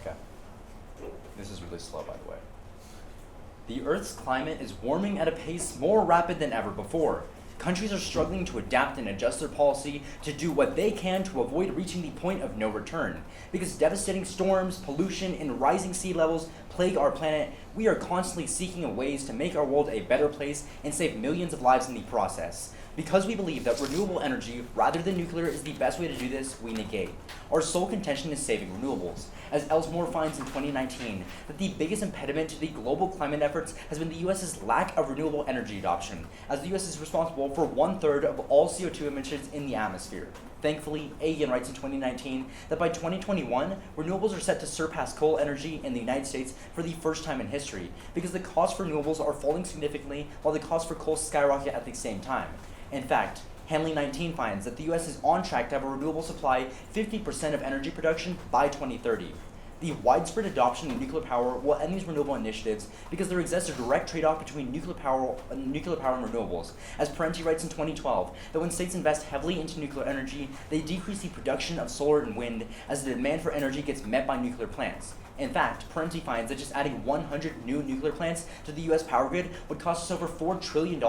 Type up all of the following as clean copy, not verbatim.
Okay. This is really slow, by the way. The Earth's climate is warming at a pace more rapid than ever before. Countries are struggling to adapt and adjust their policy to do what they can to avoid reaching the point of no return. Because devastating storms, pollution, and rising sea levels plague our planet, we are constantly seeking ways to make our world a better place and save millions of lives in the process. Because we believe that renewable energy, rather than nuclear, is the best way to do this, we negate. Our sole contention is saving renewables, as Elsmore finds in 2019 that the biggest impediment to the global climate efforts has been the U.S.'s lack of renewable energy adoption, as the U.S. is responsible for 1/3 of all CO2 emissions in the atmosphere. Thankfully, Agan writes in 2019 that by 2021, renewables are set to surpass coal energy in the United States for the first time in history, because the costs for renewables are falling significantly while the costs for coal skyrocket at the same time. In fact, Hanley 19 finds that the U.S. is on track to have a renewable supply 50% of energy production by 2030. The widespread adoption of nuclear power will end these renewable initiatives because there exists a direct trade-off between nuclear power and renewables. As Parenti writes in 2012, that when states invest heavily into nuclear energy, they decrease the production of solar and wind as the demand for energy gets met by nuclear plants. In fact, Parenti finds that just adding 100 new nuclear plants to the U.S. power grid would cost us over $4 trillion,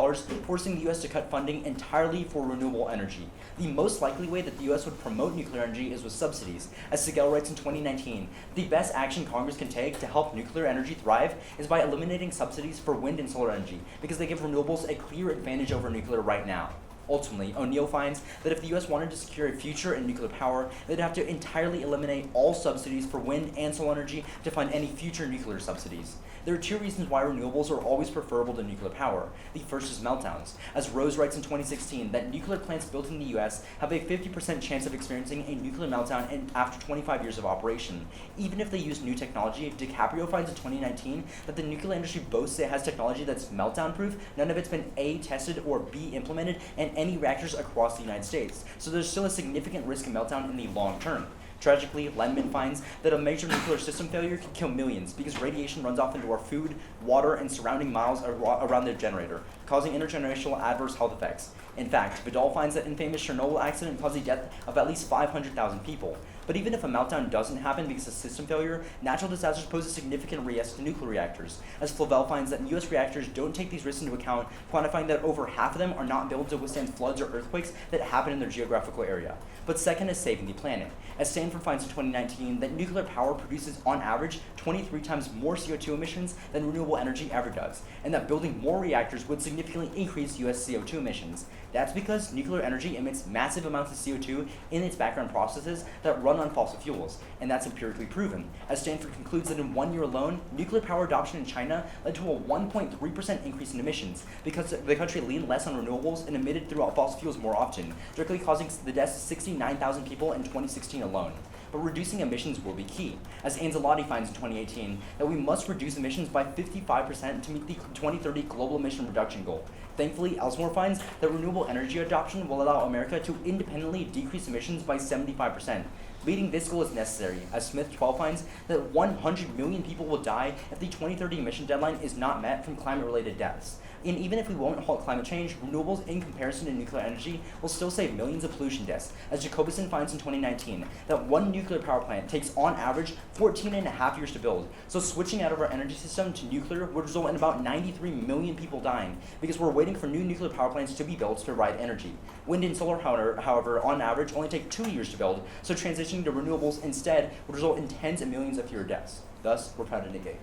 forcing the U.S. to cut funding entirely for renewable energy. The most likely way that the U.S. would promote nuclear energy is with subsidies. As Sigel writes in 2019, the best action Congress can take to help nuclear energy thrive is by eliminating subsidies for wind and solar energy, because they give renewables a clear advantage over nuclear right now. Ultimately, O'Neill finds that if the U.S. wanted to secure a future in nuclear power, they'd have to entirely eliminate all subsidies for wind and solar energy to fund any future nuclear subsidies. There are two reasons why renewables are always preferable to nuclear power. The first is meltdowns. As Rose writes in 2016, that nuclear plants built in the U.S. have a 50% chance of experiencing a nuclear meltdown after 25 years of operation. Even if they use new technology, DiCaprio finds in 2019 that the nuclear industry boasts it has technology that's meltdown-proof. None of it's been A, tested, or B, implemented in any reactors across the United States. So there's still a significant risk of meltdown in the long term. Tragically, Lendman finds that a major nuclear system failure can kill millions because radiation runs off into our food, water, and surrounding miles around the generator, causing intergenerational adverse health effects. In fact, Vidal finds that infamous Chernobyl accident caused the death of at least 500,000 people. But even if a meltdown doesn't happen because of system failure, natural disasters pose a significant risk to nuclear reactors, as Flavel finds that U.S. reactors don't take these risks into account, quantifying that over half of them are not built to withstand floods or earthquakes that happen in their geographical area. But second is saving the planet, as Stanford finds in 2019 that nuclear power produces on average 23 times more CO2 emissions than renewable energy ever does, and that building more reactors would significantly increase U.S. CO2 emissions. That's because nuclear energy emits massive amounts of CO2 in its background processes that run on fossil fuels, and that's empirically proven. As Stanford concludes that in 1 year alone, nuclear power adoption in China led to a 1.3% increase in emissions because the country leaned less on renewables and emitted throughout fossil fuels more often, directly causing the deaths of 69,000 people in 2016 alone. But reducing emissions will be key, as Anzalotti finds in 2018 that we must reduce emissions by 55% to meet the 2030 global emission reduction goal. Thankfully, Elsmore finds that renewable energy adoption will allow America to independently decrease emissions by 75%. Meeting this goal is necessary, as Smith 12 finds that 100 million people will die if the 2030 emission deadline is not met from climate-related deaths. And even if we won't halt climate change, renewables in comparison to nuclear energy will still save millions of pollution deaths, as Jacobson finds in 2019 that one nuclear power plant takes on average 14 and a half years to build. So switching out of our energy system to nuclear would result in about 93 million people dying, because we're waiting for new nuclear power plants to be built to provide energy. Wind and solar, however, on average only take 2 years to build, so transitioning to renewables instead would result in tens of millions of fewer deaths. Thus, we're proud to negate.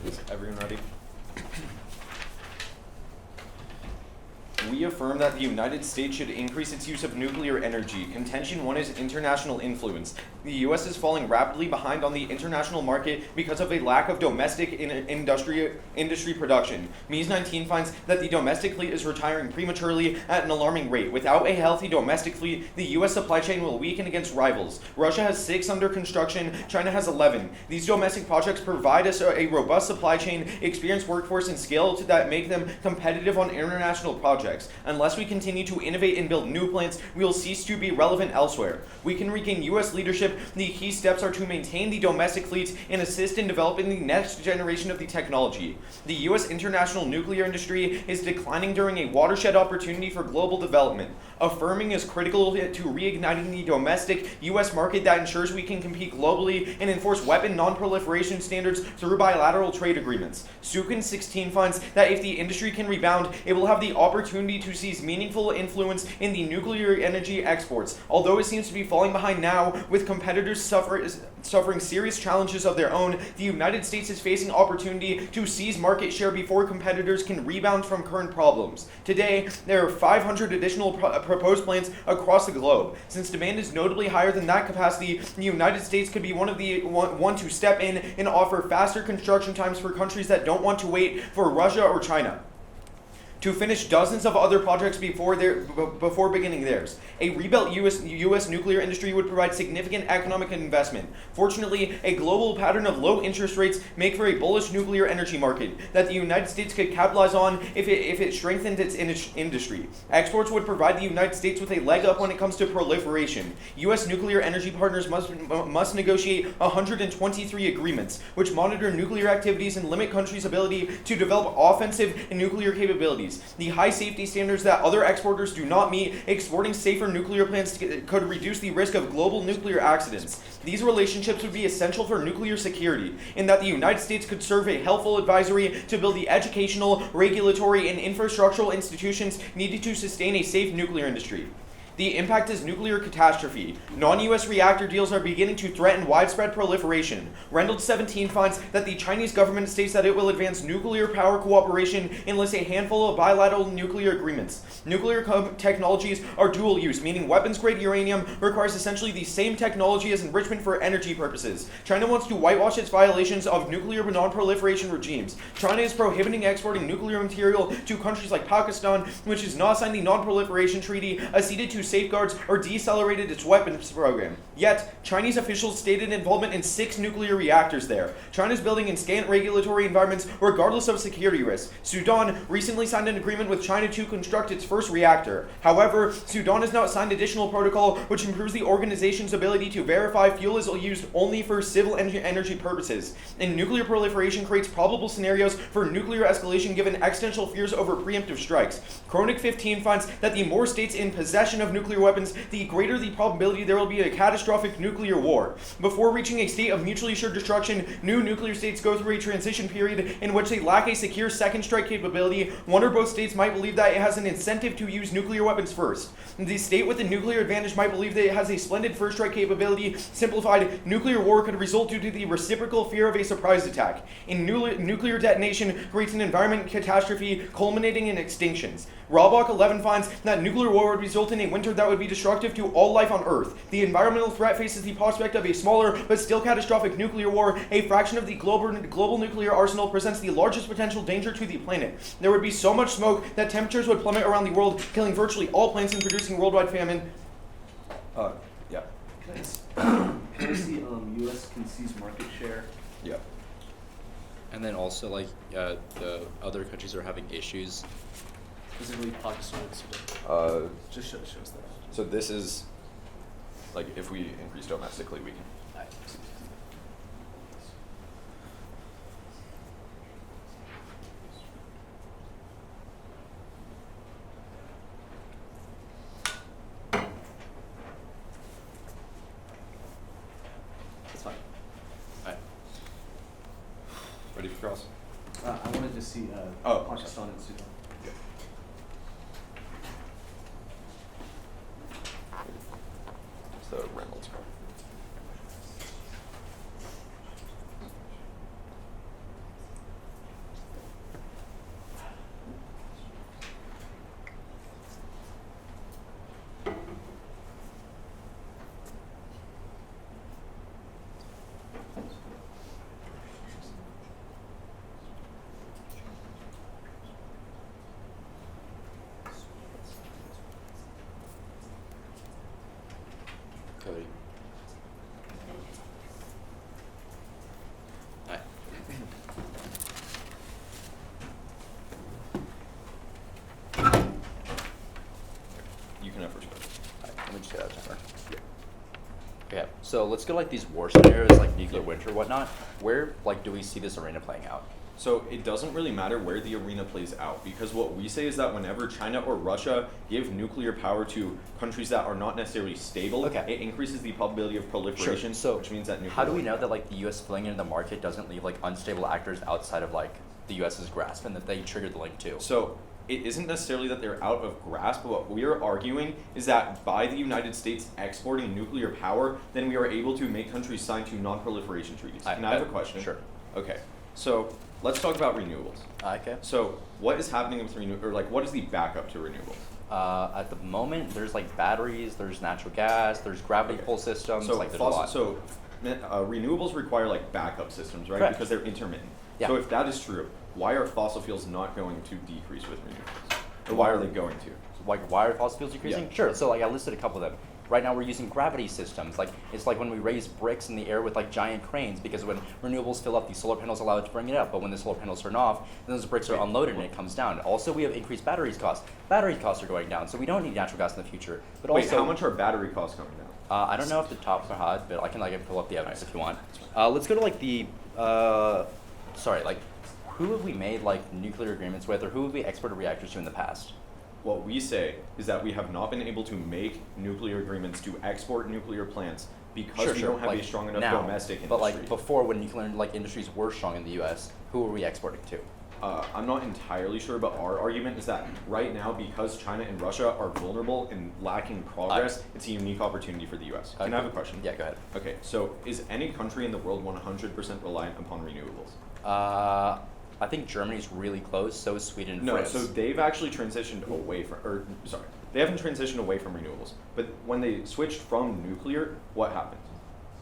Is everyone ready? We affirm that the United States should increase its use of nuclear energy. Contention 1 is international influence. The U.S. is falling rapidly behind on the international market because of a lack of domestic industry production. Mies 19 finds that the domestic fleet is retiring prematurely at an alarming rate. Without a healthy domestic fleet, the U.S. supply chain will weaken against rivals. Russia has 6 under construction, China has 11. These domestic projects provide us a robust supply chain, experienced workforce, and scale that make them competitive on international projects. Unless we continue to innovate and build new plants, we will cease to be relevant elsewhere. We can regain U.S. leadership. The key steps are to maintain the domestic fleets and assist in developing the next generation of the technology. The U.S. international nuclear industry is declining during a watershed opportunity for global development. Affirming is critical to reigniting the domestic U.S. market that ensures we can compete globally and enforce weapon non-proliferation standards through bilateral trade agreements. Sukin 16 finds that if the industry can rebound, it will have the opportunity to seize meaningful influence in the nuclear energy exports. Although it seems to be falling behind now, with competitors suffering serious challenges of their own, the United States is facing opportunity to seize market share before competitors can rebound from current problems. Today, there are 500 additional proposed plants across the globe. Since demand is notably higher than that capacity, the United States could be one to step in and offer faster construction times for countries that don't want to wait for Russia or China to finish dozens of other projects before beginning theirs. A rebuilt U.S. nuclear industry would provide significant economic investment. Fortunately, a global pattern of low interest rates make for a bullish nuclear energy market that the United States could capitalize on if it strengthened its industry. Exports would provide the United States with a leg up when it comes to proliferation. U.S. nuclear energy partners must negotiate 123 agreements, which monitor nuclear activities and limit countries' ability to develop offensive and nuclear capabilities. The high safety standards that other exporters do not meet, exporting safer nuclear plants could reduce the risk of global nuclear accidents. These relationships would be essential for nuclear security, in that the United States could serve a helpful advisory to build the educational, regulatory, and infrastructural institutions needed to sustain a safe nuclear industry. The impact is nuclear catastrophe. Non-U.S. reactor deals are beginning to threaten widespread proliferation. Reynolds 17 finds that the Chinese government states that it will advance nuclear power cooperation and lists a handful of bilateral nuclear agreements. Nuclear technologies are dual use, meaning weapons-grade uranium requires essentially the same technology as enrichment for energy purposes. China wants to whitewash its violations of nuclear non-proliferation regimes. China is prohibiting exporting nuclear material to countries like Pakistan, which has not signed the Non-Proliferation Treaty, acceded to safeguards, or decelerated its weapons program. Yet, Chinese officials stated involvement in 6 nuclear reactors there. China is building in scant regulatory environments regardless of security risks. Sudan recently signed an agreement with China to construct its first reactor. However, Sudan has not signed additional protocol which improves the organization's ability to verify fuel is used only for civil energy purposes. And nuclear proliferation creates probable scenarios for nuclear escalation given existential fears over preemptive strikes. Chronic 15 finds that the more states in possession of nuclear weapons, the greater the probability there will be a catastrophic nuclear war. Before reaching a state of mutually assured destruction, new nuclear states go through a transition period in which they lack a secure second strike capability. One or both states might believe that it has an incentive to use nuclear weapons first. The state with the nuclear advantage might believe that it has a splendid first strike capability. Simplified, nuclear war could result due to the reciprocal fear of a surprise attack. In nuclear detonation creates an environment catastrophe culminating in extinctions. Rawbach 11 finds that nuclear war would result in a winter that would be destructive to all life on Earth. The environmental threat faces the prospect of a smaller but still catastrophic nuclear war. A fraction of the global nuclear arsenal presents the largest potential danger to the planet. There would be so much smoke that temperatures would plummet around the world, killing virtually all plants and producing worldwide famine. Yeah. Can I see U.S. can seize market share? Yeah. And then also, like, the other countries are having issues. Specifically Pakistan and Sudan. Just shows that. So this is, like, if we increase domestically, we can. That's fine. Alright. Ready for cross? I wanted to see Pakistan and Sudan. The Reynolds part. Cody. Hi. me just get that timer. Okay, so let's go like these war scenarios, like nuclear winter, whatnot. Where like do we see this arena playing out? So it doesn't really matter where the arena plays out, because what we say is that whenever China or Russia give nuclear power to countries that are not necessarily stable, Okay. it increases the probability of proliferation, So which means that nuclear how do we will know happen. that like the U.S. filling into the market doesn't leave like unstable actors outside of like the U.S.'s grasp, and that they triggered the link too? So it isn't necessarily that they're out of grasp, but what we are arguing is that by the United States exporting nuclear power, then we are able to make countries sign to non-proliferation treaties. And I have a question. Sure. Okay, so let's talk about renewables. Okay. So what is happening with or like what is the backup to renewables? At the moment, there's like batteries, there's natural gas, there's gravity pull systems, So like there's a lot. renewables require like backup systems, right? Correct. Because they're intermittent. Yeah. So if that is true, why are fossil fuels not going to decrease with renewables? Or why are they going to? Like why are fossil fuels decreasing? Yeah. Sure. So like I listed a couple of them. Right now we're using gravity systems. Like it's like when we raise bricks in the air with like giant cranes, because when renewables fill up, the solar panels allow it to bring it up. But when the solar panels turn off, then those bricks are unloaded and it comes down. Also, we have increased batteries costs. Battery costs are going down, so we don't need natural gas in the future. But Wait, also, how much are battery costs coming down? I don't know if the tops are hot, but I can like pull up the evidence if you want. Let's go to like the who have we made like nuclear agreements with, or who have we exported reactors to in the past? What we say is that we have not been able to make nuclear agreements to export nuclear plants because we don't have like a strong enough now, domestic industry. But like before, when nuclear like industries were strong in the U.S., who were we exporting to? I'm not entirely sure, but our argument is that right now, because China and Russia are vulnerable and lacking progress, it's a unique opportunity for the U.S. Can I have a question? Yeah, go ahead. Okay, so is any country in the world 100% reliant upon renewables? I think Germany's really close. So is Sweden and No, France. so they've actually transitioned away from, they haven't transitioned away from renewables. But when they switched from nuclear, what happened?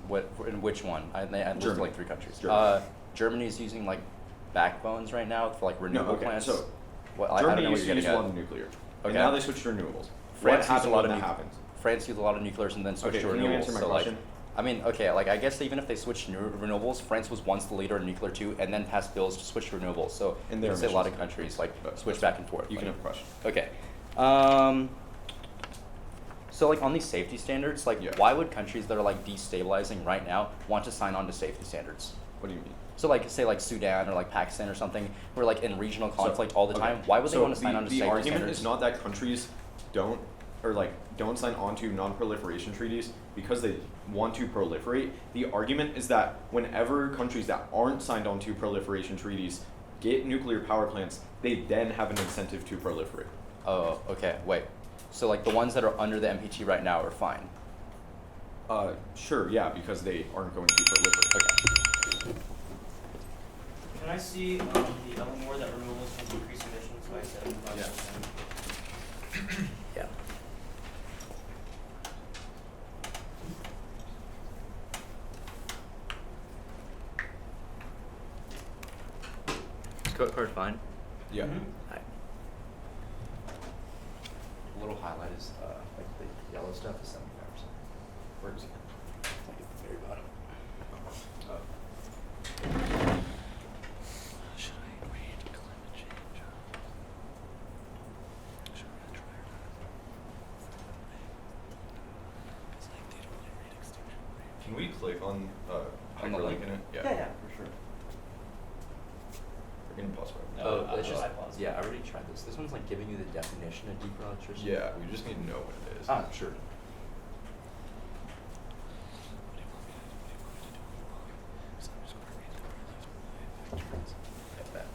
What in which one? I listed Germany. like 3 countries. Germany. Germany's using like backbones right now for like renewable plants. So What, I don't Germany know what used you're to use getting a lot at. of nuclear, Okay. and now they switched to renewables. France What used a happened lot when of that happened? France used a lot of nuclears and then switched Okay, to can renewables. you answer my so question? like, I mean, okay, like I guess even if they switched to renewables, France was once the leader in nuclear too, and then passed bills to switch to renewables. So And you their can say a lot of emissions. countries like But switch that's back and forth. You can like- have a question. Okay. So like on these safety standards, like Yeah. why would countries that are like destabilizing right now want to sign on to safety standards? What do you mean? So like say like Sudan or like Pakistan or something, who are like in regional conflict all the Okay. time. Why would they So want to sign on to the safety argument standards? is not that countries don't sign on to non-proliferation treaties because they want to proliferate. The argument is that whenever countries that aren't signed on to proliferation treaties get nuclear power plants, they then have an incentive to proliferate. Oh, okay. Wait. So like the ones that are under the MPT right now are fine. Sure, yeah, because they aren't going to proliferate. Okay. Can I see the Eleanor that renewables will decrease emissions by 75%? Yeah. Is code card fine? Yeah. Mhm. Hi. A little highlight is like the yellow stuff is 75%. Where is it? Like at the very bottom. Should I read climate change? Should I try or not? It's like they don't really read extinction rate. Can we click on the hyperlink link? in it? Yeah, for sure. We're getting pause right now. Oh, it's I'll just pause. yeah. I already tried this. This one's like giving you the definition of deeper electricity. Yeah, we just need to know what it is. Ah, sure. What do you want me to do on the blog? So I'm just gonna read the relative factors. Get that.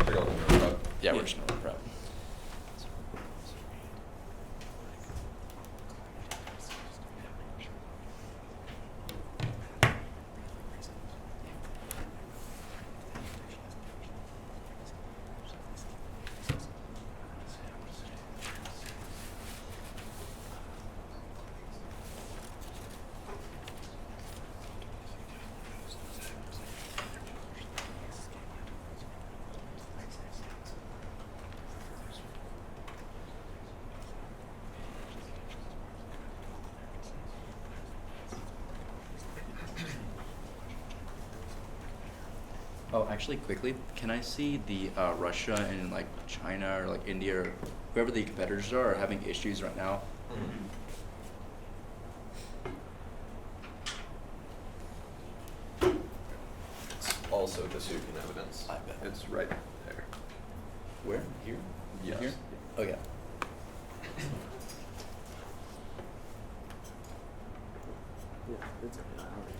Figure out the number up. Yeah, we're just gonna prep. Actually, quickly, can I see the Russia and like China or like India or whoever the competitors are having issues right now? It's also the Sukin evidence. I bet. It's right there. Where? Here? Yes. Here? Okay.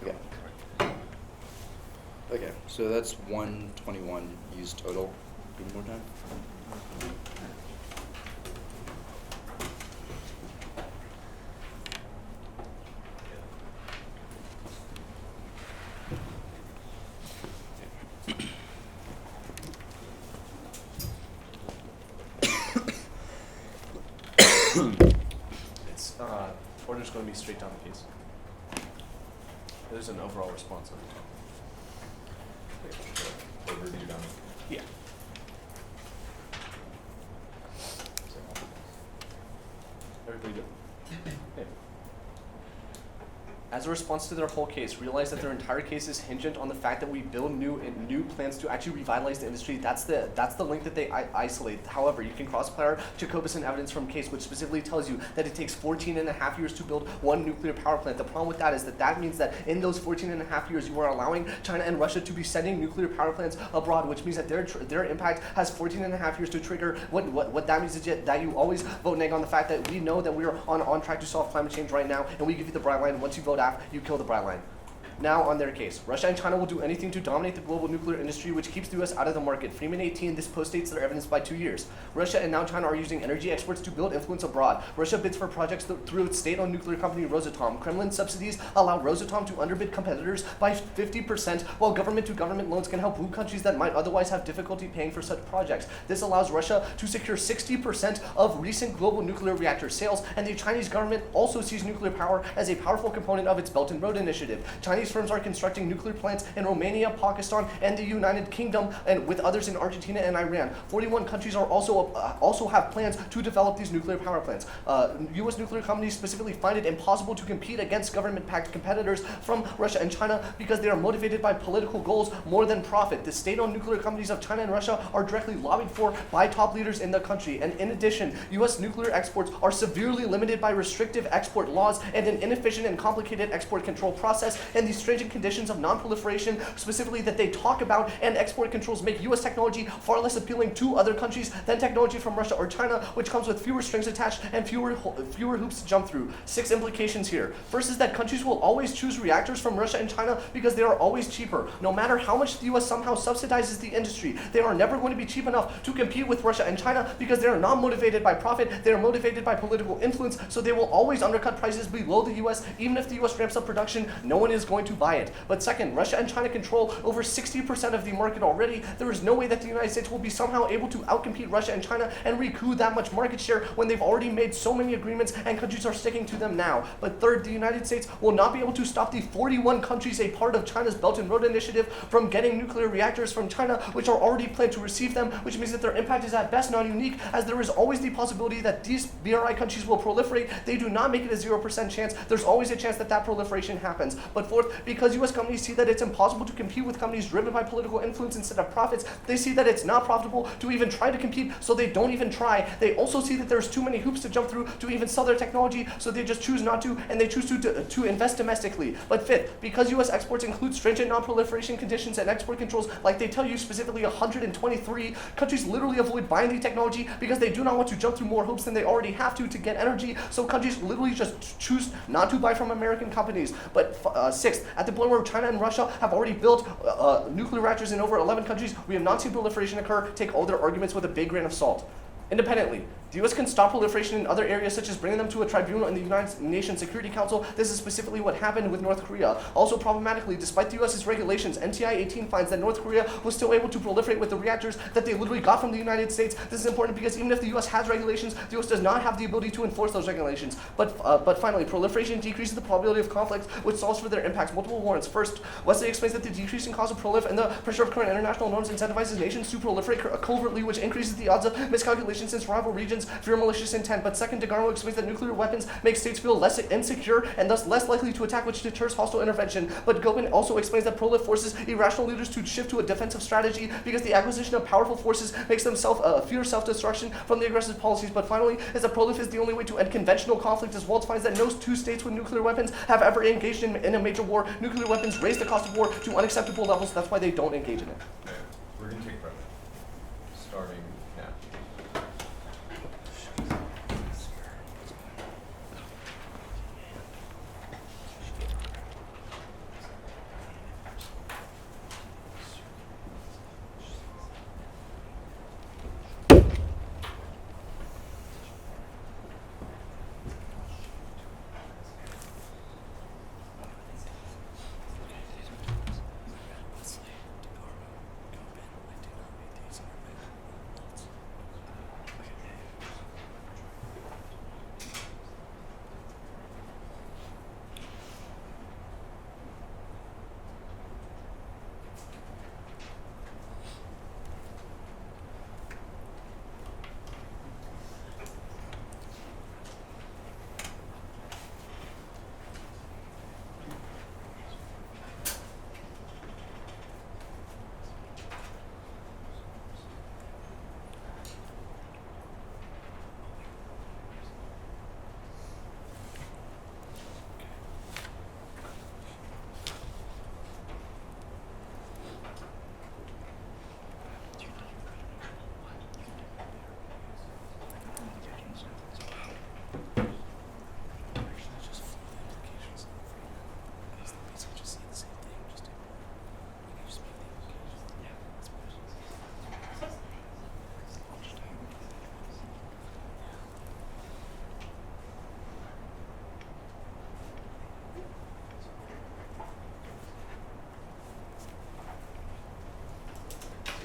Okay. Okay, so that's 121 used total. Give me more time. It's order's going to be straight down the case. There's an overall response on the top. Overview done. Yeah. Everybody good? Okay. As a response to their whole case, realize that their entire case is hinged on the fact that we build new plans to actually revitalize the industry. That's the link that they isolate. However, you can cross-apply our Jacobson evidence from case, which specifically tells you that it takes 14 and a half years to build one nuclear power plant. The problem with that is that means that in those 14 and a half years, you are allowing China and Russia to be sending nuclear power plants abroad, which means that their impact has 14 and a half years to trigger. What that means is that you always vote neg on the fact that we know that we are on track to solve climate change right now, and we give you the bright line. Once you vote after, you kill the bright line. Now on their case, Russia and China will do anything to dominate the global nuclear industry, which keeps the US out of the market. Freeman 18, this postdates their evidence by 2 years. Russia and now China are using energy exports to build influence abroad. Russia bids for projects through its state-owned nuclear company Rosatom. Kremlin subsidies allow Rosatom to underbid competitors by 50%, while government-to-government loans can help blue countries that might otherwise have difficulty paying for such projects. This allows Russia to secure 60% of recent global nuclear reactor sales, and the Chinese government also sees nuclear power as a powerful component of its Belt and Road Initiative. Chinese firms are constructing nuclear plants in Romania, Pakistan, and the United Kingdom, and with others in Argentina and Iran. 41 countries are also have plans to develop these nuclear power plants. U.S. nuclear companies specifically find it impossible to compete against government-backed competitors from Russia and China because they are motivated by political goals more than profit. The state-owned nuclear companies of China and Russia are directly lobbied for by top leaders in the country. And in addition, U.S. nuclear exports are severely limited by restrictive export laws and an inefficient and complicated export control process, and these stringent conditions of non-proliferation, specifically that they talk about, and export controls make U.S. technology far less appealing to other countries than technology from Russia or China, which comes with fewer strings attached and fewer hoops to jump through. 6 implications here. First is that countries will always choose reactors from Russia and China because they are always cheaper. No matter how much the U.S. somehow subsidizes the industry, they are never going to be cheap enough to compete with Russia and China because they are not motivated by profit, they are motivated by political influence, so they will always undercut prices below the U.S. Even if the U.S. ramps up production, no one is going to buy it. But second, Russia and China control over 60% of the market already. There is no way that the United States will be somehow able to outcompete Russia and China and recoup that much market share when they've already made so many agreements and countries are sticking to them now. But third, the United States will not be able to stop the 41 countries a part of China's Belt and Road Initiative from getting nuclear reactors from China, which are already planned to receive them, which means that their impact is at best non-unique, as there is always the possibility that these BRI countries will proliferate. They do not make it a 0% chance. There's always a chance that that proliferation happens. But fourth, because U.S. companies see that it's impossible to compete with companies driven by political influence instead of profits, they see that it's not profitable to even try to compete, so they don't even try. They also see that there's too many hoops to jump through to even sell their technology, so they just choose not to, and they choose to invest domestically. But fifth, because U.S. exports include stringent non-proliferation conditions and export controls, like they tell you specifically 123, countries literally avoid buying the technology because they do not want to jump through more hoops than they already have to get energy, so countries literally just choose not to buy from American companies. But sixth, at the point where China and Russia have already built nuclear reactors in over 11 countries, we have not seen proliferation occur. Take all their arguments with a big grain of salt. Independently, the U.S. can stop proliferation in other areas, such as bringing them to a tribunal in the United Nations Security Council. This is specifically what happened with North Korea. Also problematically, despite the U.S.'s regulations, NTI 18 finds that North Korea was still able to proliferate with the reactors that they literally got from the United States. This is important because even if the U.S. has regulations, the U.S. does not have the ability to enforce those regulations. But finally, proliferation decreases the probability of conflict, which solves for their impacts. Multiple warrants. First, Wesley explains that the decreasing cost of prolif and the pressure of current international norms incentivizes nations to proliferate covertly, which increases the odds of miscalculation escalation since rival regions fear malicious intent. But second, DeGarmo explains that nuclear weapons make states feel less insecure and thus less likely to attack, which deters hostile intervention. But Gopin also explains that Prolif forces irrational leaders to shift to a defensive strategy because the acquisition of powerful forces makes them fear self-destruction from the aggressive policies. But finally, is that Prolif is the only way to end conventional conflict, as Waltz finds that no two states with nuclear weapons have ever engaged in a major war. Nuclear weapons raise the cost of war to unacceptable levels. That's why they don't engage in it. Okay, we're gonna take a break. Starting now.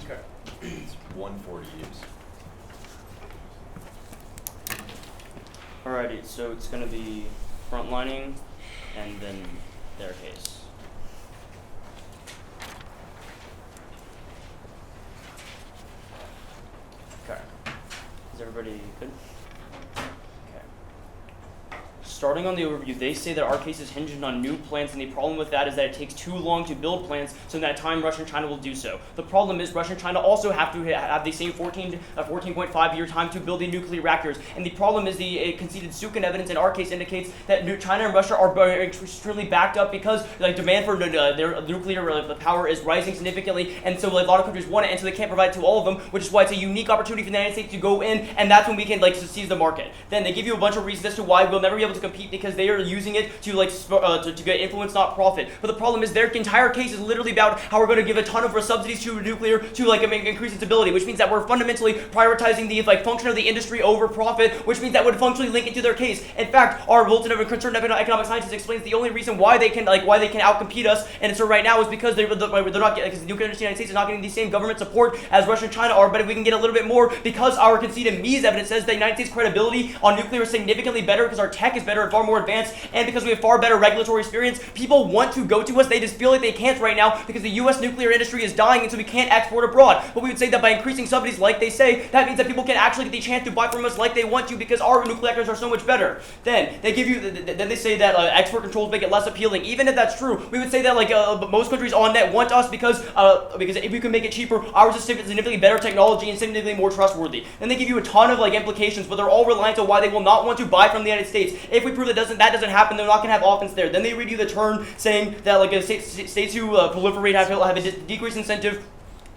Okay. It's 140 use. Alrighty, so it's going to be frontlining and then their case. Okay. Is everybody good? Starting on the overview, they say that our case is hinged on new plants, and the problem with that is that it takes too long to build plants, so in that time Russia and China will do so. The problem is Russia and China also have to have the same 14.5 year time to build the nuclear reactors, and the problem is the conceded Sukin evidence in our case indicates that China and Russia are extremely backed up because demand for their nuclear power is rising significantly, and so a lot of countries want it, and so they can't provide it to all of them, which is why it's a unique opportunity for the United States to go in, and that's when we can seize the market. Then they give you a bunch of reasons as to why we'll never be able to compete because they are using it to to get influence, not profit. But the problem is their entire case is literally about how we're going to give a ton of subsidies to nuclear to increase its ability, which means that we're fundamentally prioritizing the function of the industry over profit, which means that would functionally link into their case. In fact, our bulletin of concerned economic scientists explains the only reason why they can outcompete us, and so right now is because they're not getting, because the nuclear industry in the United States is not getting the same government support as Russia and China are. But if we can get a little bit more, because our conceded Mies evidence says the United States credibility on nuclear is significantly better because our tech is better and far more advanced, and because we have far better regulatory experience, people want to go to us. They just feel like they can't right now because the U.S. nuclear industry is dying, and so we can't export abroad. But we would say that by increasing subsidies, like they say, that means that people can actually get the chance to buy from us like they want to because our nuclear reactors are so much better. Then they give you, then they say that export controls make it less appealing. Even if that's true, we would say that most countries on net want us because if we can make it cheaper, ours is significantly better technology and significantly more trustworthy. Then they give you a ton of implications, but they're all reliant on why they will not want to buy from the United States. If we prove that doesn't happen, they're not going to have offense there. Then they read you the turn saying that states who proliferate have a decreased incentive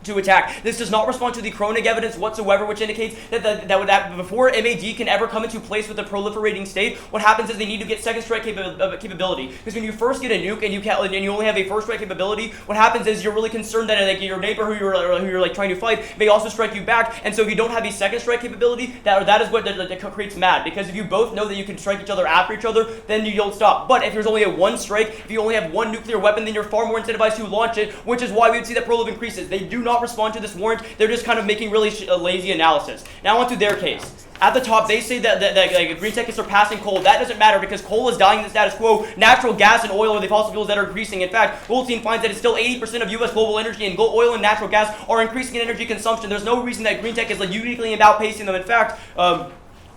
to attack. This does not respond to the Kronig evidence whatsoever, which indicates that before MAD can ever come into place with a proliferating state, what happens is they need to get second strike capability. Because when you first get a nuke and you only have a first strike capability, what happens is you're really concerned that your neighbor who you're trying to fight may also strike you back. And so if you don't have a second strike capability, that is what creates MAD. Because if you both know that you can strike each other after each other, then you don't stop. But if there's only a one strike, if you only have one nuclear weapon, then you're far more incentivized to launch it, which is why we would see that prolif increases. They do not respond to this warrant. They're just kind of making really lazy analysis. Now onto their case. At the top, they say that like, green tech is surpassing coal. That doesn't matter because coal is dying in the status quo. Natural gas and oil are the fossil fuels that are increasing. In fact, Goldstein finds that it's still 80% of U.S. global energy, and oil and natural gas are increasing in energy consumption. There's no reason that green tech is like uniquely outpacing them. In fact,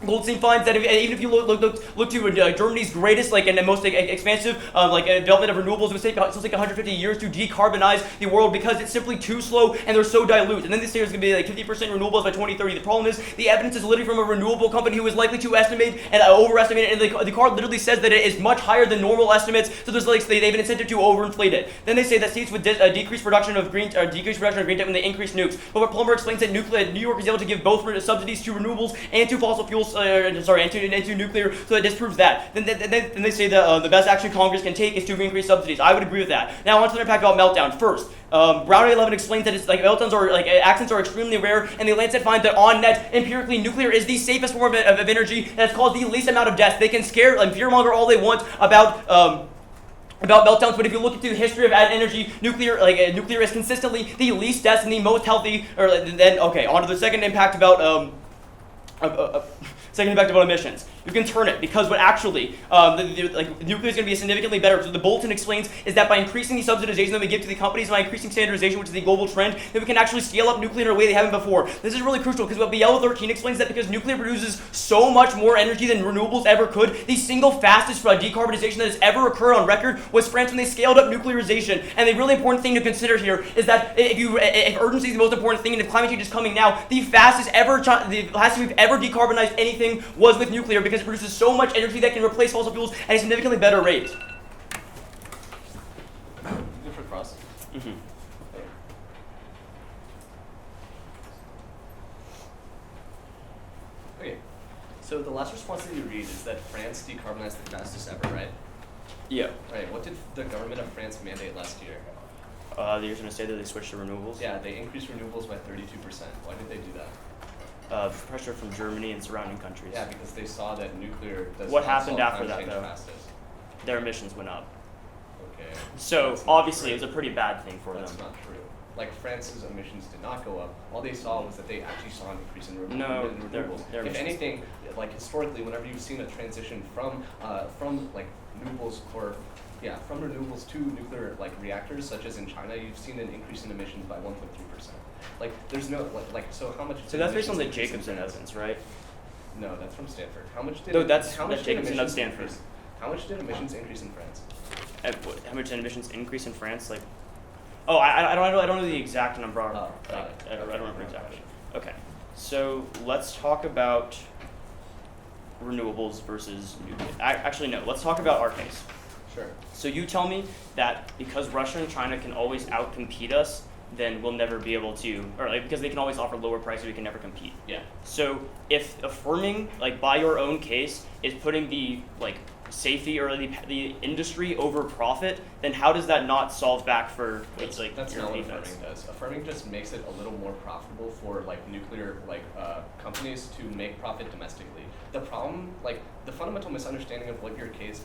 Goldstein finds that even if you look to Germany's greatest and most expansive development of renewables, it would still take 150 years to decarbonize the world because it's simply too slow and they're so dilute. And then this year is going to be like 50% renewables by 2030. The problem is the evidence is literally from a renewable company who is likely to estimate and overestimate it, and the card literally says that it is much higher than normal estimates. So there's they have an incentive to overinflate it. Then they say that states would decrease production of green tech when they increase nukes. But what Plummer explains that New York is able to give both subsidies to renewables and to fossil fuels. And to nuclear, so that disproves that. Then they say that the best action Congress can take is to increase subsidies. I would agree with that. Now on to the impact about meltdown. First, Brown 11 explains that it's meltdowns are accidents are extremely rare, and the Lancet finds that on net empirically nuclear is the safest form of energy and has caused the least amount of deaths. They can scare and fearmonger all they want about meltdowns, but if you look into the history of energy, nuclear is consistently the least deaths and the most healthy. On to the second impact about emissions. You can turn it because what actually nuclear is going to be significantly better. So the Bolton explains is that by increasing the subsidization that we give to the companies, by increasing standardization, which is the global trend, then we can actually scale up nuclear in a way they haven't before. This is really crucial because what BL 13 explains that because nuclear produces so much more energy than renewables ever could, the single fastest decarbonization that has ever occurred on record was France when they scaled up nuclearization. And the really important thing to consider here is that if urgency is the most important thing and if climate change is coming now, the fastest we've ever decarbonized anything was with nuclear because it produces so much energy that can replace fossil fuels at a significantly better rate. Good for cross. Mm-hmm. Okay, so the last response that you read is that France decarbonized the fastest ever, right? Yeah. Right, what did the government of France mandate last year? You're going to say that they switched to renewables? Yeah, they increased renewables by 32%. Why did they do that? Pressure from Germany and surrounding countries. Yeah, because they saw that nuclear does What not happened solve after climate that, change though? fastest. Their emissions went up. Okay. So That's not obviously true. it was a pretty bad thing for That's them. not true. Like France's emissions did not go up. All they saw was that they actually saw an increase in No, renewables. their If emissions- anything, like historically, whenever you've seen a transition from renewables to nuclear reactors, such as in China, you've seen an increase in emissions by 1.3%. There's no so how much? So did that's based on the emissions increase in Jacobson France? evidence, right? No, that's from Stanford. How much did? No, that's how much did Jacobson of emissions Stanford. increase- How much did emissions increase in France? How much did emissions increase in France? I don't know the exact number. Oh, got it. I don't Okay, remember no exactly. question. Okay, so let's talk about renewables versus nuclear. Actually, no. Let's talk about our case. Sure. So you tell me that because Russia and China can always outcompete us, then we'll never be able to, because they can always offer lower prices, we can never compete. Yeah. So if affirming, by your own case, is putting the safety or the industry over profit, then how does that not solve back for That's your not what defense? affirming does. Affirming just makes it a little more profitable for nuclear companies to make profit domestically. The problem, the fundamental misunderstanding of what your case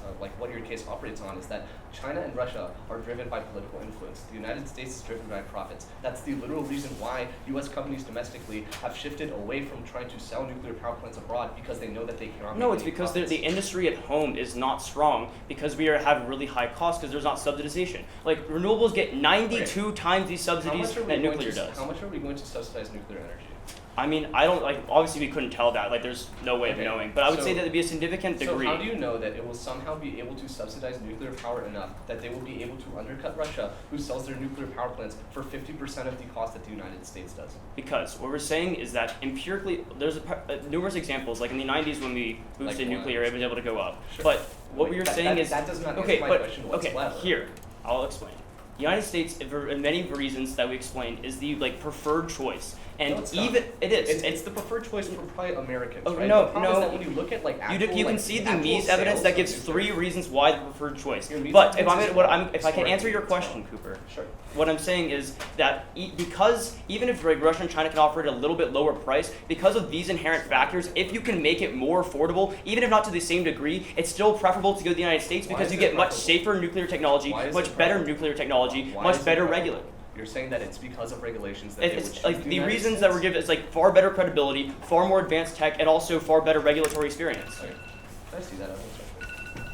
operates on is that China and Russia are driven by political influence. The United States is driven by profits. That's the literal reason why U.S. companies domestically have shifted away from trying to sell nuclear power plants abroad because they know that they cannot. No, make it's any because profits. the industry at home is not strong because we have really high costs because there's not subsidization. Renewables get 92 times these subsidies that nuclear does. How much are we going to subsidize nuclear energy? I mean, I don't obviously we couldn't tell that. There's no way of Okay, knowing. But I would so- say that it'd be a significant degree. So how do you know that it will somehow be able to subsidize nuclear power enough that they will be able to undercut Russia, who sells their nuclear power plants for 50% of the cost that the United States does? Because what we're saying is that empirically, there's numerous examples. In the 90s when we boosted Like what? nuclear, it was able to go up. Sure. But what Wait, we were that- saying that- is that does not answer okay, my but question okay, whatsoever. here I'll explain. The United States, for many reasons that we explained, is the preferred choice, and No, it's not. even it is. It's the preferred choice for probably Americans, Oh, right? no, the problem no. is that when you look at actual, You can see the actual Mies evidence sales that of gives nuclear- 3 reasons why the preferred choice. Your Mies But if evidence is if I can answer your historically question, wrong. Cooper, Sure. what I'm saying is that because even if Russia and China can offer it a little bit lower price, because of these inherent factors, if you can make it more affordable, even if not to the same degree, it's still preferable to go to the United States Why because is you it get much preferable? safer nuclear technology, Why is much it better preferable? nuclear technology, Why much is it better preferable? regular. You're saying that it's because of regulations that they would It's choose like the United reasons that were States? given. It's like far better credibility, far more advanced tech, and also far better regulatory experience. Okay. I see that evidence right there.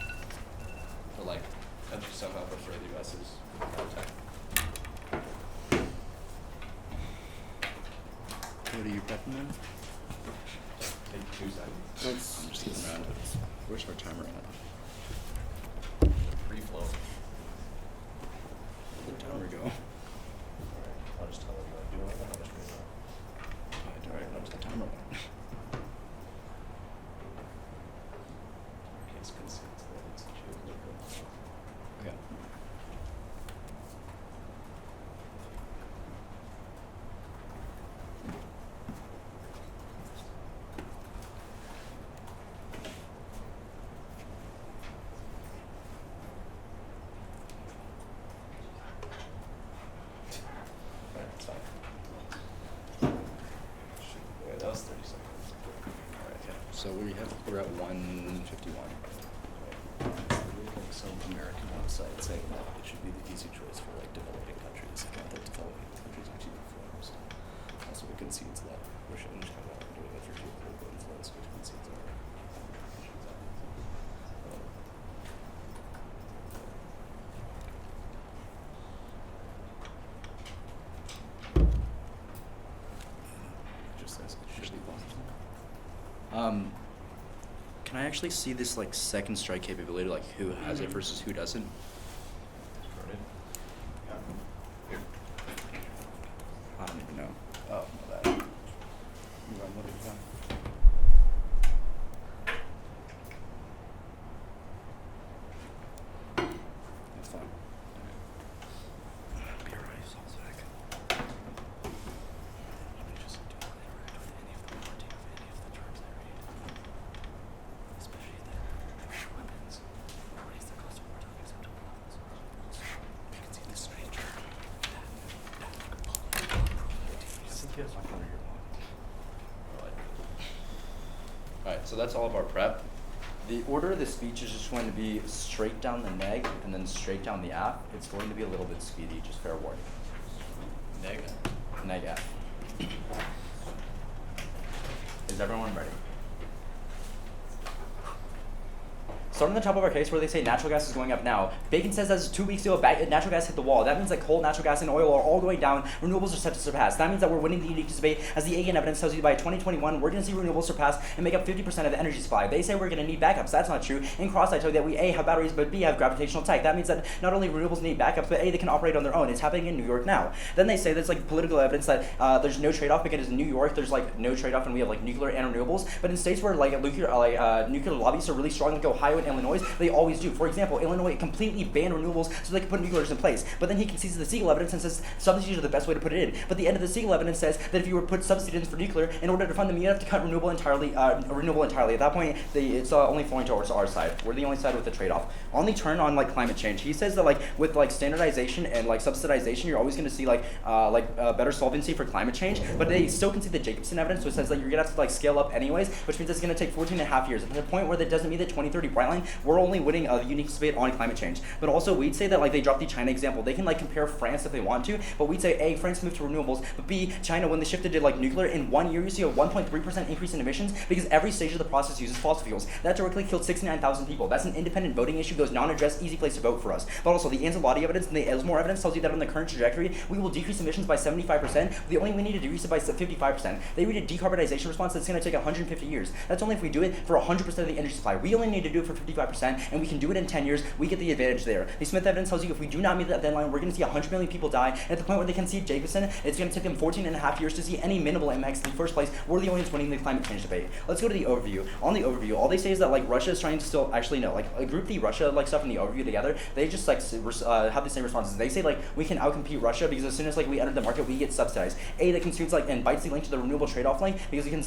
But like, countries somehow prefer the US's tech. What are you prepping then? Take 2 seconds. I'm just getting around to it. Where's our timer at? Free flow. Where'd the timer go? Alright, I'll just tell them what I'm doing. I'll just bring it up. Alright, where's the timer went? Case concedes that it's geopolitical. Okay. Alright, it's fine. Yeah, that was 30 seconds. Alright, yeah. So we're at 151. Some American website saying that it should be the easy choice for like developing countries, not that developing countries actually influence. Also, it concedes that Russia and China are doing it for geopolitical influence, which concedes that. Just says it should be possible. Can I actually see this like second strike capability, like who has it versus who doesn't? Started. Here. I don't even know. Oh, my bad. What have you done? That's fine. Be alright, it's all sick. Let me just do not interact with any of the warranty of any of the terms I read. Especially the weapons. Raise the cost of war to acceptable levels. You can see the stranger. Alright, so that's all of our prep. The order of the speech is just going to be straight down the neg and then straight down the app. It's going to be a little bit speedy, just fair warning. Neg. Neg app. Is everyone ready? Starting at the top of our case where they say natural gas is going up now, Bacon says as 2 weeks ago, natural gas hit the wall. That means that coal, natural gas, and oil are all going down. Renewables are set to surpass. That means that we're winning the unique debate, as the AGN evidence tells you by 2021, we're going to see renewables surpass and make up 50% of the energy supply. They say we're going to need backups. That's not true. In Cross, I told you that we A, have batteries, but B, have gravitational tech. That means that not only renewables need backups, but A, they can operate on their own. It's happening in New York now. Then they say there's like political evidence that there's no trade-off because in New York, there's like no trade-off and we have like nuclear and renewables. But in states where like nuclear lobbyists are really strong, like Ohio and Illinois, they always do. For example, Illinois completely banned renewables so they could put nuclears in place. But then he concedes the Siegel evidence and says subsidies are the best way to put it in. But the end of the Siegel evidence says that if you were to put subsidies for nuclear, in order to fund them, you have to cut renewable entirely. At that point, it's only flowing towards our side. We're the only side with the trade-off. On the turn on like climate change, he says that like with like standardization and like subsidization, you're always going to see like better solvency for climate change. But they still concede the Jacobson evidence, which says that you're going to have to like scale up anyways, which means it's going to take 14 and a half years. At the point where that doesn't meet the 2030 bright line, we're only winning a unique debate on climate change. But also we'd say that like they dropped the China example. They can like compare France if they want to, but we'd say A, France moved to renewables, but B, China, when they shifted to like nuclear, in 1 year you see a 1.3% increase in emissions because every stage of the process uses fossil fuels. That directly killed 69,000 people. That's an independent voting issue, goes non-addressed, easy place to vote for us. But also the Anzalotti evidence and the Elsmore evidence tells you that on the current trajectory, we will decrease emissions by 75%. We need to decrease it by 55%. They read a decarbonization response that's going to take 150 years. That's only if we do it for 100% of the energy supply. We only need to do it for 55%, and we can do it in 10 years. We get the advantage there. The Smith evidence tells you if we do not meet that deadline, we're going to see 100 million people die. And at the point where they concede Jacobson, it's going to take them 14 and a half years to see any minimal impacts in the first place. We're the only ones winning the climate change debate. Let's go to the overview. On the overview, all they say is that like Russia is trying to still actually no, like group the Russia like stuff in the overview together. They just like have the same responses. They say like we can outcompete Russia because as soon as like we enter the market, we get subsidized. A, that concedes like and bites the link to the renewable trade-off link because you can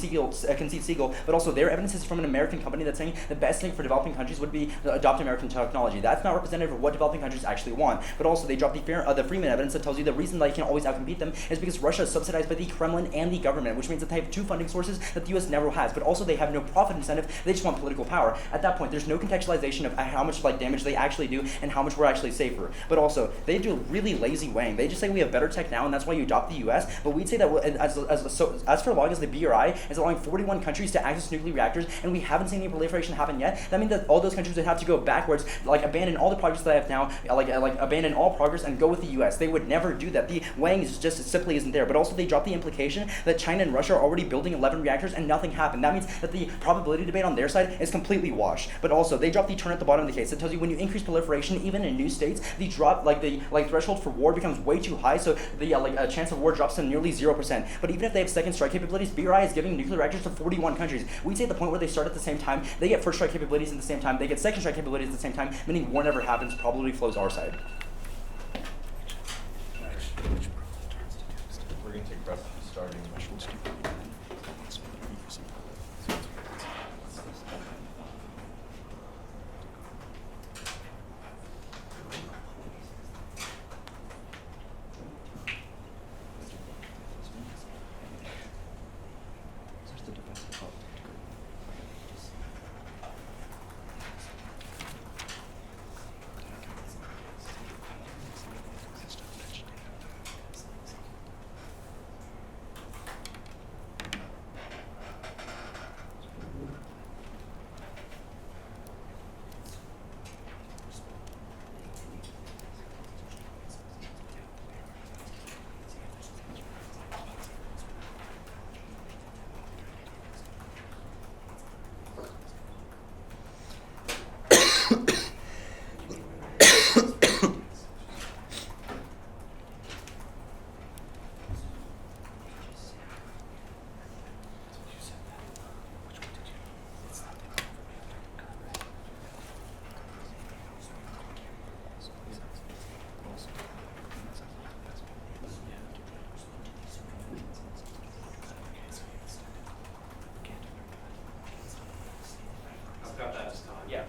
concede Siegel, but also their evidence is from an American company that's saying the best thing for developing countries countries would be adopt American technology. That's not representative of what developing countries actually want. But also, they drop the Freeman evidence that tells you the reason they can always outcompete them is because Russia is subsidized by the Kremlin and the government, which means that they have two funding sources that the U.S. never has. But also, they have no profit incentive. They just want political power. At that point, there's no contextualization of how much damage they actually do and how much we're actually safer. But also, they do really lazy weighing. They just say we have better tech now, and that's why you adopt the U.S. But we'd say that as for long as the BRI is allowing 41 countries to access nuclear reactors, and we haven't seen any proliferation happen yet, that means that all those countries would have to go backwards, abandon all the projects that I have now, abandon all progress and go with the U.S. They would never do that. The weighing is just simply isn't there. But also, they drop the implication that China and Russia are already building 11 reactors and nothing happened. That means that the probability debate on their side is completely washed. But also, they drop the turn at the bottom of the case. It tells you when you increase proliferation, even in new states, the drop the threshold for war becomes way too high, so the chance of war drops to nearly 0%. But even if they have second strike capabilities, BRI is giving nuclear reactors to 41 countries. We'd say at the point where they start at the same time, they get first strike capabilities at the same time, they get second strike capabilities at the same time, meaning war never happens, probability flows our side. We're going to take breath starting. Yeah.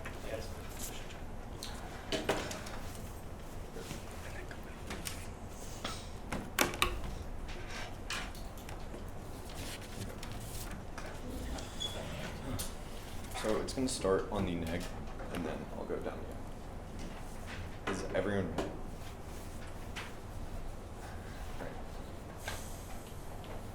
So it's going to start on the neg, and then I'll go down here. Is everyone ready?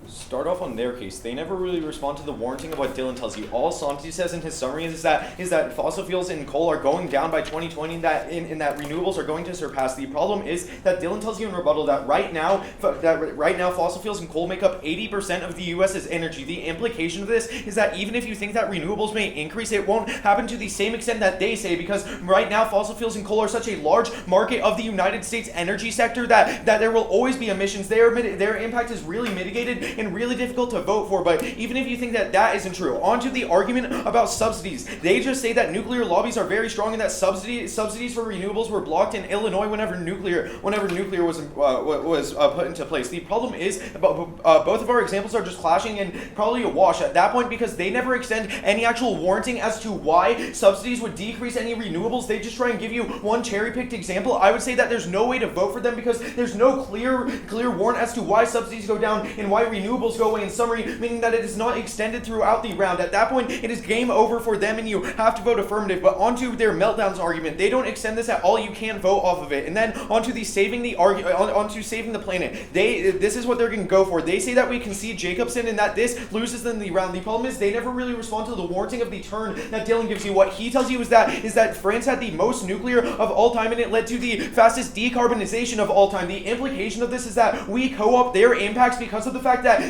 Start off on their case. They never really respond to the warranting of what Dylan tells you. All Santi says in his summary is that fossil fuels and coal are going down by 2020, and that that renewables are going to surpass. The problem is that Dylan tells you in rebuttal that right now fossil fuels and coal make up 80% of the U.S.'s energy. The implication of this is that even if you think that renewables may increase, it won't happen to the same extent that they say, because right now fossil fuels and coal are such a large market of the United States energy sector that there will always be emissions. Their impact is really mitigated and really difficult to vote for. But even if you think that that isn't true, on to the argument about subsidies. They just say that nuclear lobbies are very strong and that subsidies for renewables were blocked in Illinois whenever nuclear was put into place. The problem is both of our examples are just clashing and probably a wash at that point, because they never extend any actual warranting as to why subsidies would decrease any renewables. They just try and give you one cherry-picked example. I would say that there's no way to vote for them because there's no clear warrant as to why subsidies go down and why renewables go away in summary, meaning that it is not extended throughout the round. At that point, it is game over for them and you have to vote affirmative. But onto their meltdowns argument, they don't extend this at all. You can vote off of it. And then onto saving the planet. This is what they're going to go for. They say that we concede Jacobson and that this loses them the round. The problem is they never really respond to the warranting of the turn that Dylan gives you. What he tells you is that France had the most nuclear of all time and it led to the fastest decarbonization of all time. The implication of this is that we co-opt their impacts because of the fact that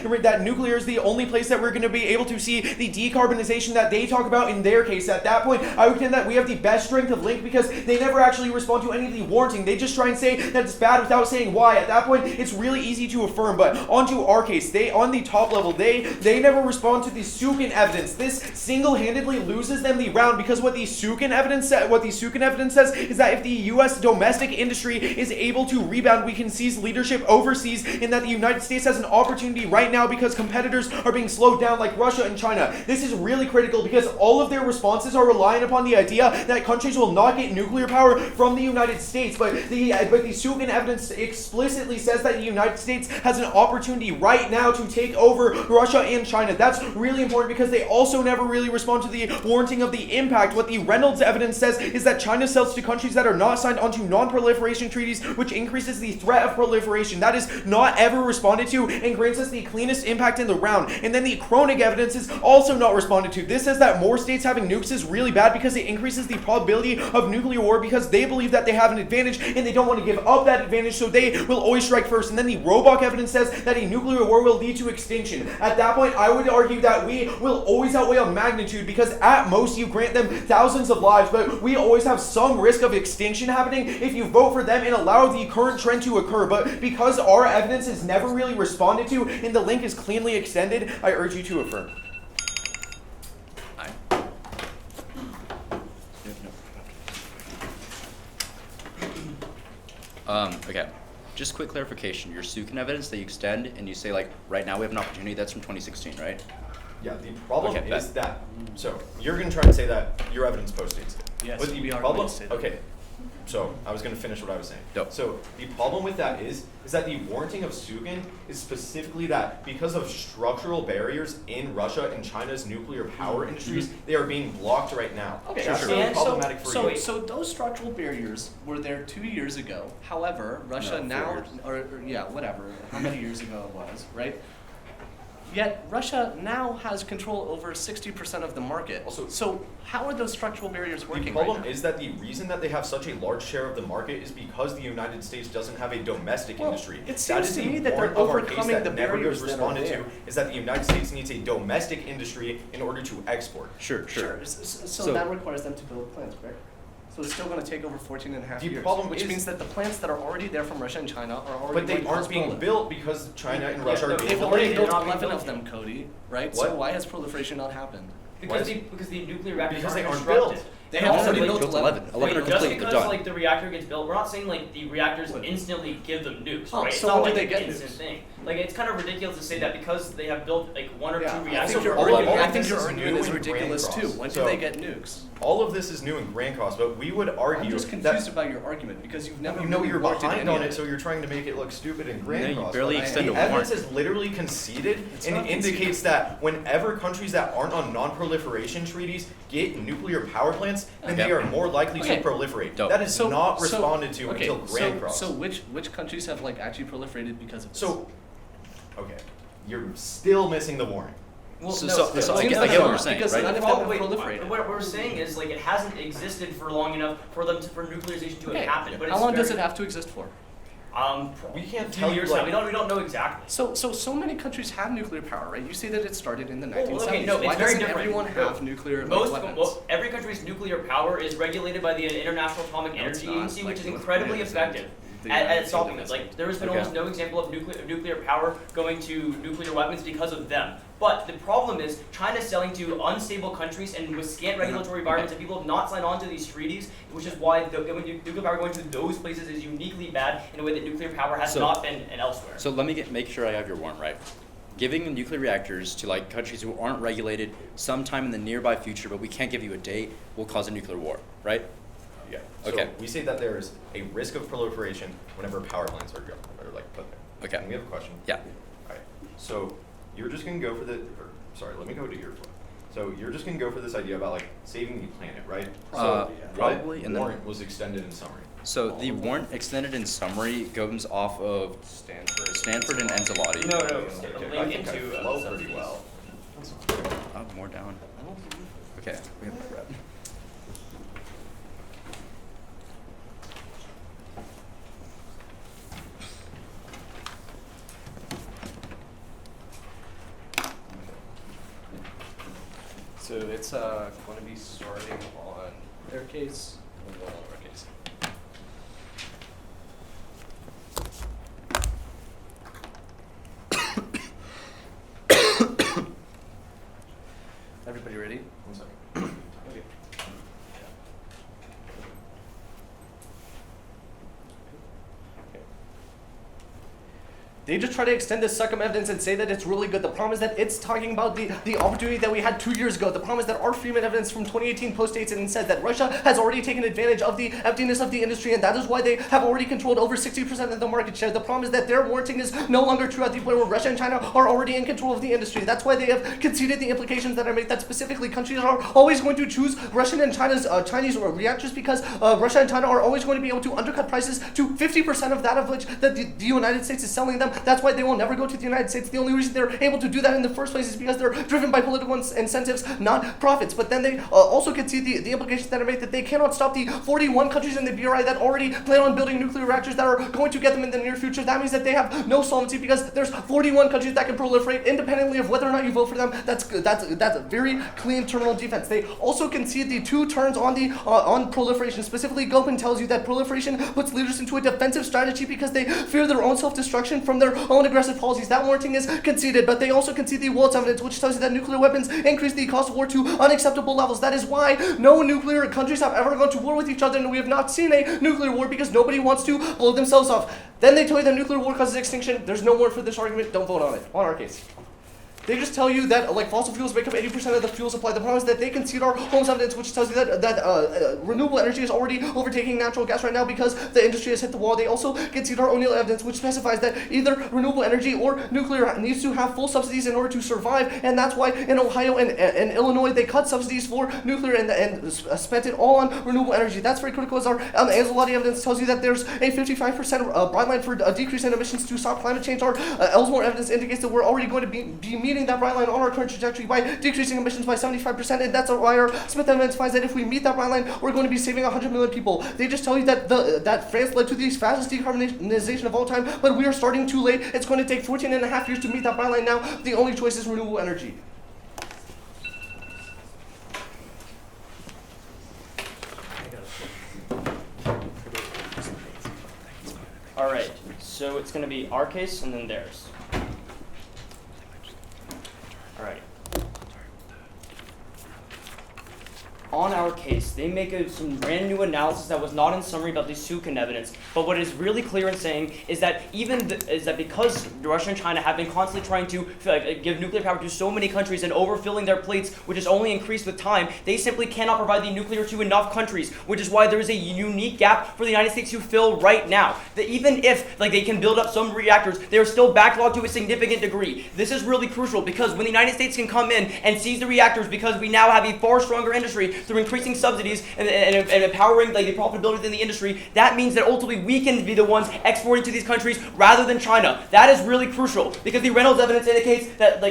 nuclear is the only place that we're going to be able to see the decarbonization that they talk about in their case. At that point, I would contend that we have the best strength of link because they never actually respond to any of the warranting. They just try and say that it's bad without saying why. At that point, it's really easy to affirm. But onto our case, on the top level, they never respond to the Sukin evidence. This single-handedly loses them the round because what the Sukin evidence says is that if the U.S. domestic industry is able to rebound, we can seize leadership overseas, and that the United States has an opportunity right now because competitors are being slowed down like Russia and China. This is really critical because all of their responses are relying upon the idea that countries will not get nuclear power from the United States. But the Sukin evidence explicitly says that the United States has an opportunity right now to take over Russia and China. That's really important because they also never really respond to the warranting of the impact. What the Reynolds evidence says is that China sells to countries that are not signed onto non-proliferation treaties, which increases the threat of proliferation. That is not ever responded to and grants us the cleanest impact in the round. And then the Kronig evidence is also not responded to. This says that more states having nukes is really bad because it increases the probability of nuclear war because they believe that they have an advantage and they don't want to give up that advantage, so they will always strike first. And then the Robach evidence says that a nuclear war will lead to extinction. At that point, I would argue that we will always outweigh on magnitude because at most you grant them thousands of lives, but we always have some risk of extinction happening if you vote for them and allow the current trend to occur. But because our evidence is never really responded to and the link is cleanly extended, I urge you to affirm. Okay. Just quick clarification. Your Sukin evidence that you extend and you say, like, right now we have an opportunity, that's from 2016, right? Yeah, the problem Okay, is that, so you're going to try and say that your evidence postdates it. Yes, But the we are problem, going to say that. okay, so I was going to finish what I was saying. Dope. So the problem with that is that the warranting of Sukin is specifically that because of structural barriers in Russia and China's nuclear power industries, they are being blocked right now. Okay, That's so, really problematic for so, you. so those structural barriers were there 2 years ago. However, Russia No, 4 now, years. or yeah, whatever, how many years ago it was, right? Yet Russia now has control over 60% of the market. Also- so how are those structural barriers working The problem right now? is that the reason that they have such a large share of the market is because the United States doesn't have a domestic Well, industry. it That seems is to the me that they're warrant of our case overcoming that the never barriers gets that are responded there. to, is that the United States needs a domestic industry in order to export. Sure. So that requires them to build plants, correct? So it's still going to take over 14 and a half The years, problem which is- means that the plants that are already there from Russia and China are already But they going to aren't being Poland. built because China and Yeah, Russia no, are being They've They're already not built being 11 built of them, Cody, right? What? So why has proliferation not happened? Because the nuclear reactors Because they aren't aren't built. constructed. They And have also, already like, built 11. 11 are just complete, they're because done. like the reactor gets built, we're not saying like the reactors instantly give them nukes, Oh, right? It's so not when like do an they get instant nukes? thing. Like it's kind of ridiculous to say that because they have built like one or Yeah, two I reactors. think your all of argument, I this think is your new argument is in ridiculous Grand too. Cross. When So- did they get nukes? All of this is new in Grand Cross, but we would argue I'm just that confused about your argument because you've never you know really you're worked in behind any on of it, so you're trying to make it look stupid in Grand No, you Cross. barely but extend the a evidence warrant. is literally conceded It's and not indicates that whenever countries that aren't on non-proliferation treaties get nuclear power plants, then Okay. they are more likely Okay. to proliferate. Dope. That is not responded to okay, until Grand Cross. So which countries have like actually proliferated because of this? So, okay, you're still missing the warrant. Well, So- no, so- still. so I Seems get like what not, you're saying, because right? none of them have proliferated. What we're saying is like it hasn't existed for long enough for them to, for nuclearization to Okay. have happened. But How it's long does very- it have to exist for? We can't few tell you, years like- now. We don't know exactly. So many countries have nuclear power, right? You say that it started in the 1970s. okay, no, it's Why very doesn't different. everyone No. have nuclear Most, weapons? every country's nuclear power is regulated by the International Atomic No, it's Energy not. Agency, Like, which is North incredibly Korea isn't. effective The at United stopping Kingdom this. isn't. Like there has been Okay. almost no example of nuclear power going to nuclear weapons because of them. But the problem is China's selling to unstable countries and with scant regulatory environments, and people have not signed on to these treaties, which is why when nuclear power going to those places is uniquely bad in a way that nuclear power has So- not been and elsewhere. So let me make sure I have your warrant right. Giving nuclear reactors to like countries who aren't regulated sometime in the nearby future, but we can't give you a date, will cause a nuclear war, right? Yeah. So Okay. we say that there is a risk of proliferation whenever power lines are like put there. Okay. And we have a question. Yeah. All right. So you're just gonna go for let me go to your point. So you're just gonna go for this idea about like saving the planet, right? So Probably, what and then- warrant was extended in summary? So the warrant extended in summary goes off of Stanford and Enzelati. No, Okay, I link think I into flow pretty well. Up, more down. Okay. We have the rep. So it's going to be starting on their case and then on our case. Everybody ready? 1 second. Okay. They just try to extend this succum evidence and say that it's really good. The problem is that it's talking about the opportunity that we had 2 years ago. The problem is that our Freeman evidence from 2018 postdates it and says that Russia has already taken advantage of the emptiness of the industry, and that is why they have already controlled over 60% of the market share. The problem is that their warranting is no longer true at the point where Russia and China are already in control of the industry. That's why they have conceded the implications that are made, that specifically countries are always going to choose Russian and Chinese reactors because Russia and China are always going to be able to undercut prices to 50% of that of which the United States is selling them. That's why they will never go to the United States. The only reason they're able to do that in the first place is because they're driven by political incentives, not profits. But then they also concede the implications that are made that they cannot stop the 41 countries in the BRI that already plan on building nuclear reactors that are going to get them in the near future. That means that they have no solvency because there's 41 countries that can proliferate independently of whether or not you vote for them. That's a very clean terminal defense. They also concede the 2 turns on proliferation. Specifically, Gopin tells you that proliferation puts leaders into a defensive strategy because they fear their own self-destruction from their own aggressive policies. That warranting is conceded, but they also concede the Waltz evidence, which tells you that nuclear weapons increase the cost of war to unacceptable levels. That is why no nuclear countries have ever gone to war with each other, and we have not seen a nuclear war because nobody wants to blow themselves off. Then they tell you that nuclear war causes extinction. There's no warrant for this argument. Don't vote on it. On our case. They just tell you that fossil fuels make up 80% of the fuel supply. The problem is that they concede our Holmes evidence, which tells you that renewable energy is already overtaking natural gas right now because the industry has hit the wall. They also concede our O'Neill evidence, which specifies that either renewable energy or nuclear needs to have full subsidies in order to survive, and that's why in Ohio and Illinois they cut subsidies for nuclear and spent it all on renewable energy. That's very critical, as our Anzalotti evidence tells you that there's a 55% byline for a decrease in emissions to stop climate change. Our Ellsmore evidence indicates that we're already going to be meeting that bright line on our current trajectory by decreasing emissions by 75%, and that's why our Smith evidence finds that if we meet that bright line, we're going to be saving 100 million people. They just tell you that that France led to the fastest decarbonization of all time, but we are starting too late. It's going to take 14 and a half years to meet that bright line now. The only choice is renewable energy. Alright, so it's going to be our case and then theirs. Alright. On our case, they make some brand new analysis that was not in summary about the Sukin evidence. But what is really clear in saying is that because Russia and China have been constantly trying to give nuclear power to so many countries and overfilling their plates, which has only increased with time, they simply cannot provide the nuclear to enough countries, which is why there is a unique gap for the United States to fill right now. That even if they can build up some reactors, they are still backlogged to a significant degree. This is really crucial because when the United States can come in and seize the reactors because we now have a far stronger industry through increasing subsidies and empowering the profitability within the industry, that means that ultimately we can be the ones exporting to these countries rather than China. That is really crucial because the Reynolds evidence indicates that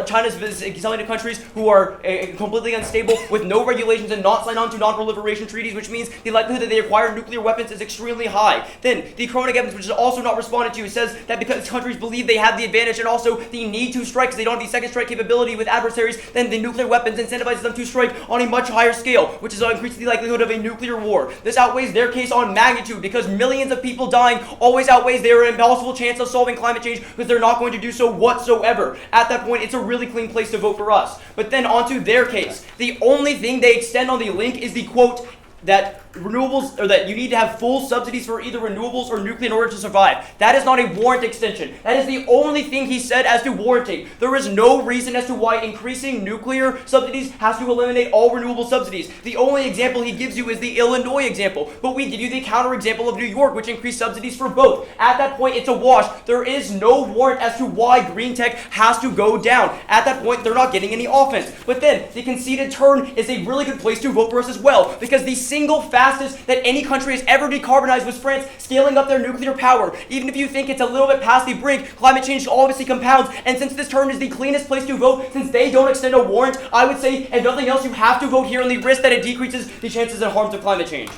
China is selling to countries who are completely unstable with no regulations and not signed on to non-proliferation treaties, which means the likelihood that they acquire nuclear weapons is extremely high. Then the Kronig evidence, which is also not responded to, says that because countries believe they have the advantage and also the need to strike because they don't have the second strike capability with adversaries, then the nuclear weapons incentivizes them to strike on a much higher scale, which is increasing the likelihood of a nuclear war. This outweighs their case on magnitude because millions of people dying always outweighs their impossible chance of solving climate change because they're not going to do so whatsoever. At that point, it's a really clean place to vote for us. But then onto their case. The only thing they extend on the link is the quote that renewables, or that you need to have full subsidies for either renewables or nuclear in order to survive. That is not a warrant extension. That is the only thing he said as to warranting. There is no reason as to why increasing nuclear subsidies has to eliminate all renewable subsidies. The only example he gives you is the Illinois example, but we give you the counter example of New York, which increased subsidies for both. At that point, it's a wash. There is no warrant as to why green tech has to go down. At that point, they're not getting any offense. But then, the conceded turn is a really good place to vote for us as well, because the single fastest that any country has ever decarbonized was France scaling up their nuclear power. Even if you think it's a little bit past the brink, climate change obviously compounds, and since this term is the cleanest place to vote, since they don't extend a warrant, I would say, if nothing else, you have to vote here on the risk that it decreases the chances and harms of climate change.